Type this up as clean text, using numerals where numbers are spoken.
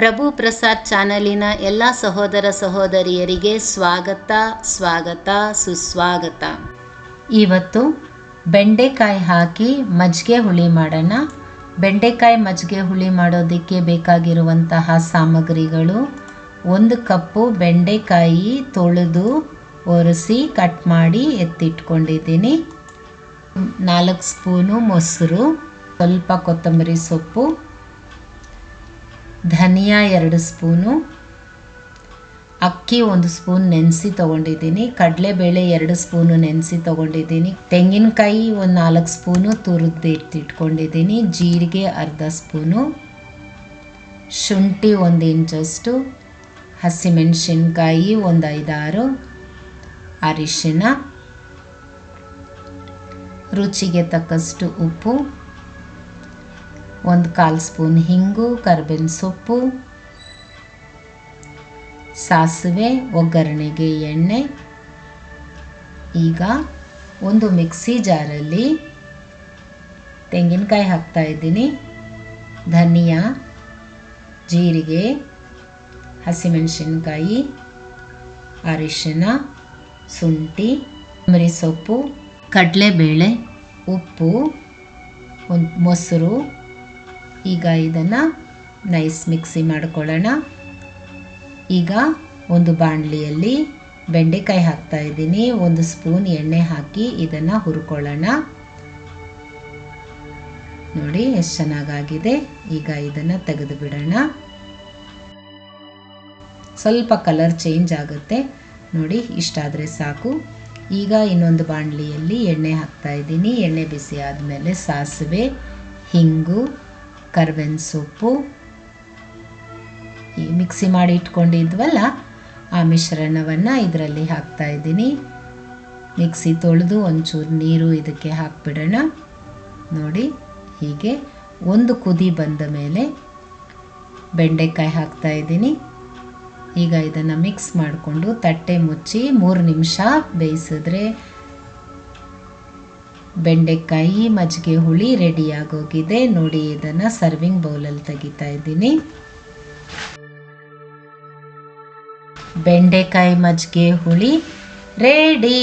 ಪ್ರಭು ಪ್ರಸಾದ್ ಚಾನಲಿನ ಎಲ್ಲ ಸಹೋದರ ಸಹೋದರಿಯರಿಗೆ ಸ್ವಾಗತ ಸುಸ್ವಾಗತ. ಇವತ್ತು ಬೆಂಡೆಕಾಯಿ ಹಾಕಿ ಮಜ್ಜಿಗೆ ಹುಳಿ ಮಾಡೋಣ. ಬೆಂಡೆಕಾಯಿ ಮಜ್ಜಿಗೆ ಹುಳಿ ಮಾಡೋದಕ್ಕೆ ಬೇಕಾಗಿರುವಂತಹ ಸಾಮಗ್ರಿಗಳು: 1 ಕಪ್ಪು ಬೆಂಡೆಕಾಯಿ ತೊಳೆದು ಒರೆಸಿ ಕಟ್ ಮಾಡಿ ಎತ್ತಿಟ್ಕೊಂಡಿದ್ದೀನಿ, 4 ಸ್ಪೂನು ಮೊಸರು, ಸ್ವಲ್ಪ ಕೊತ್ತಂಬರಿ ಸೊಪ್ಪು, ಧನಿಯಾ 2 ಸ್ಪೂನು, ಅಕ್ಕಿ 1 ಸ್ಪೂನ್ ನೆನೆಸಿ ತೊಗೊಂಡಿದ್ದೀನಿ, ಕಡಲೆಬೇಳೆ 2 ಸ್ಪೂನು ನೆನೆಸಿ ತೊಗೊಂಡಿದ್ದೀನಿ, ತೆಂಗಿನಕಾಯಿ 4 ಸ್ಪೂನು ತುರಿದು ಎತ್ತಿಟ್ಕೊಂಡಿದ್ದೀನಿ, ಜೀರಿಗೆ ಅರ್ಧ ಸ್ಪೂನು, ಶುಂಠಿ 1 ಇಂಚಷ್ಟು, ಹಸಿಮೆಣಸಿನ್ಕಾಯಿ 5-6, ಅರಿಶಿನ, ರುಚಿಗೆ ತಕ್ಕಷ್ಟು ಉಪ್ಪು, 1/4 ಸ್ಪೂನ್ ಹಿಂಗು, ಕರಿಬೇವಿನ ಸೊಪ್ಪು, ಸಾಸಿವೆ, ಒಗ್ಗರಣೆಗೆ ಎಣ್ಣೆ. ಈಗ ಒಂದು ಮಿಕ್ಸಿ ಜಾರಲ್ಲಿ ತೆಂಗಿನಕಾಯಿ ಹಾಕ್ತಾ ಇದ್ದೀನಿ, ಧನಿಯಾ, ಜೀರಿಗೆ, ಹಸಿಮೆಣಸಿನ್ಕಾಯಿ, ಅರಿಶಿನ, ಶುಂಠಿ, ಕೊತ್ತಂಬರಿ ಸೊಪ್ಪು, ಕಡಲೆಬೇಳೆ, ಉಪ್ಪು, ಮೊಸರು. ಈಗ ಇದನ್ನು ನೈಸ್ ಮಿಕ್ಸಿ ಮಾಡ್ಕೊಳ್ಳೋಣ. ಈಗ ಒಂದು ಬಾಣಲಿಯಲ್ಲಿ ಬೆಂಡೆಕಾಯಿ ಹಾಕ್ತಾ ಇದ್ದೀನಿ, 1 ಸ್ಪೂನ್ ಎಣ್ಣೆ ಹಾಕಿ ಇದನ್ನು ಹುರ್ಕೊಳ್ಳೋಣ. ನೋಡಿ ಎಷ್ಟು ಚೆನ್ನಾಗಾಗಿದೆ. ಈಗ ಇದನ್ನು ತೆಗೆದು ಬಿಡೋಣ. ಸ್ವಲ್ಪ ಕಲರ್ ಚೇಂಜ್ ಆಗುತ್ತೆ ನೋಡಿ, ಇಷ್ಟಾದರೆ ಸಾಕು. ಈಗ ಇನ್ನೊಂದು ಬಾಣಲಿಯಲ್ಲಿ ಎಣ್ಣೆ ಹಾಕ್ತಾ ಇದ್ದೀನಿ. ಎಣ್ಣೆ ಬಿಸಿ ಆದಮೇಲೆ ಸಾಸಿವೆ, ಹಿಂಗು, ಕರಿಬೇವಿನ ಸೊಪ್ಪು, ಈ ಮಿಕ್ಸಿ ಮಾಡಿ ಇಟ್ಕೊಂಡಿದ್ವಲ್ಲ ಆ ಮಿಶ್ರಣವನ್ನು ಇದರಲ್ಲಿ ಹಾಕ್ತಾ ಇದ್ದೀನಿ. ಮಿಕ್ಸಿ ತೊಳೆದು ಒಂಚೂರು ನೀರು ಇದಕ್ಕೆ ಹಾಕ್ಬಿಡೋಣ. ನೋಡಿ ಹೀಗೆ ಒಂದು ಕುದಿ ಬಂದ ಮೇಲೆ ಬೆಂಡೆಕಾಯಿ ಹಾಕ್ತಾ ಇದ್ದೀನಿ. ಈಗ ಇದನ್ನು ಮಿಕ್ಸ್ ಮಾಡಿಕೊಂಡು ತಟ್ಟೆ ಮುಚ್ಚಿ 3 ನಿಮಿಷ ಬೇಯಿಸಿದ್ರೆ ಬೆಂಡೆಕಾಯಿ ಮಜ್ಜಿಗೆ ಹುಳಿ ರೆಡಿಯಾಗೋಗಿದೆ. ನೋಡಿ ಇದನ್ನು ಸರ್ವಿಂಗ್ ಬೌಲಲ್ಲಿ ತೆಗಿತಾ ಇದ್ದೀನಿ. ಬೆಂಡೆಕಾಯಿ ಮಜ್ಜಿಗೆ ಹುಳಿ ರೆಡಿ.